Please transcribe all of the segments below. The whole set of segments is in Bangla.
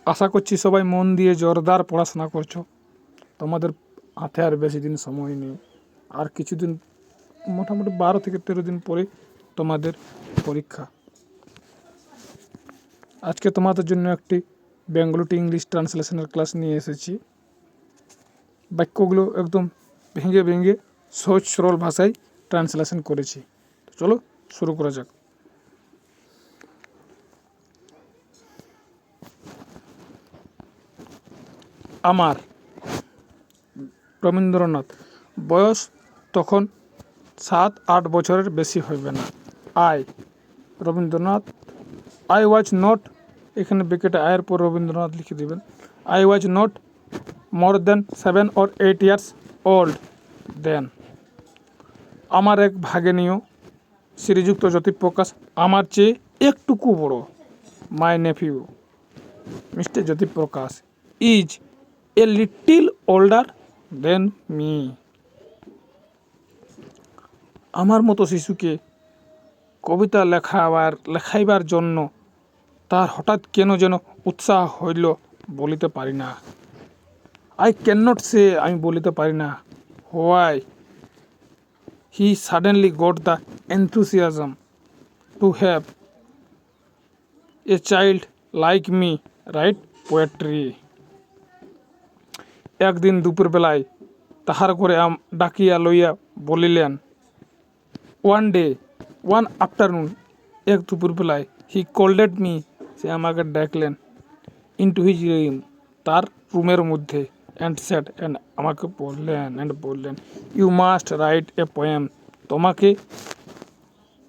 আশা করছি সবাই মন দিয়ে জোরদার পড়াশোনা করছো। তোমাদের হাতে আর বেশি দিন সময় নেই, আর কিছুদিন, মোটামুটি 12 থেকে 13 দিন পরে তোমাদের পরীক্ষা। আজকে তোমাদের জন্য একটি বেঙ্গলি টু ইংলিশ ট্রান্সলেশনের ক্লাস নিয়ে এসেছি। বাক্যগুলো একদম ভেঙে ভেঙে সহজ সরল ভাষায় ট্রান্সলেশন করেছি। চলো শুরু করা যাক। আমার রবীন্দ্রনাথ বয়স তখন 7-8 বছরের বেশি হইবে না। I Rabindranath I was not, এখানে ব্র্যাকেটে আয়ের পর রবীন্দ্রনাথ লিখে দেবেন। I was not more than 7 or 8 years old then. আমার এক ভাগিনীয় শ্রীযুক্ত জ্যোতিপ্রকাশ আমার চেয়ে একটুকু বড়। My nephew mister Jyotiprakash is a little older than me. আমার মতো শিশুকে কবিতা লেখাইবার জন্য তার হঠাৎ কেন যেন উৎসাহ হইল বলিতে পারি না। আই ক্যান নট সে, আমি বলিতে পারি না why he suddenly got the enthusiasm to have a child like me right poetry. একদিন দুপুরবেলায় তাহার ঘরে ডাকিয়া লইয়া বলিলেন, ওয়ান আফটারনুন, এক দুপুরবেলায়, হি কল্ডেড মি, সে আমাকে ডাকলেন, ইনটু হিজ রুম, তার রুমের মধ্যে, অ্যান্ড সেড, অ্যান্ড আমাকে বললেন, you must write a poem, তোমাকে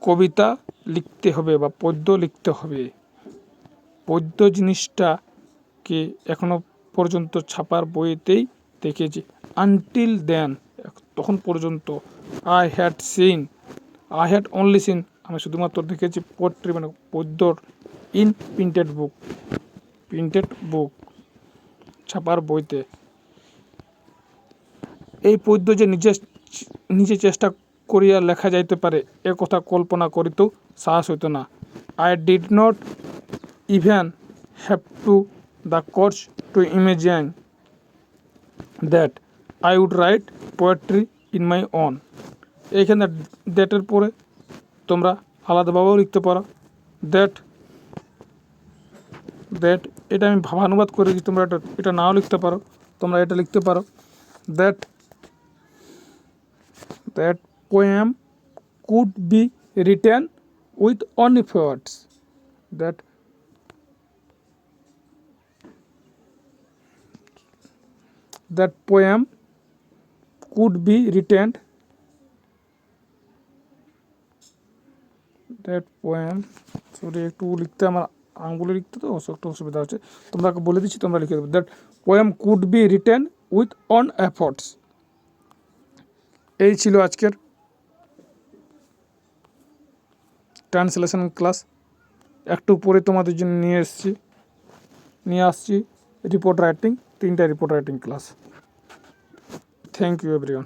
কবিতা লিখতে হবে বা পদ্য লিখতে হবে। পদ্য জিনিসটাকে এখনো পর্যন্ত ছাপার বইতেই দেখেছি। আনটিল দেন, তখন পর্যন্ত, আই হ্যাড অনলি সিন, আমি শুধুমাত্র দেখেছি পোয়েট্রি মানে পদ্যর ইন প্রিন্টেড বুক, ছাপার বইতে। এই পদ্য যে নিজে চেষ্টা করিয়া লেখা যাইতে পারে এ কথা কল্পনা করিতেও সাহস হইত না। I did not even have to the course to imagine that I would write poetry in my own. এইখানে দ্যাটের পরে তোমরা আলাদাভাবেও লিখতে পারো। দ্যাট এটা আমি ভাবানুবাদ করেছি, তোমরা এটা নাও লিখতে পারো, তোমরা এটা লিখতে পারো। That poem could be written with only words. That poem could be written, that poem, sorry একটু লিখতে আমার আঙুলে লিখতে তো একটু অসুবিধা হচ্ছে, তোমরা বলে দিচ্ছি, তোমরা লিখে দেবে। That poem could be written with on efforts. এই ছিল আজকের ট্রান্সলেশন ক্লাস। একটু পরে তোমাদের জন্য নিয়ে আসছি রিপোর্ট রাইটিং, 3টা report writing class. Thank you everyone.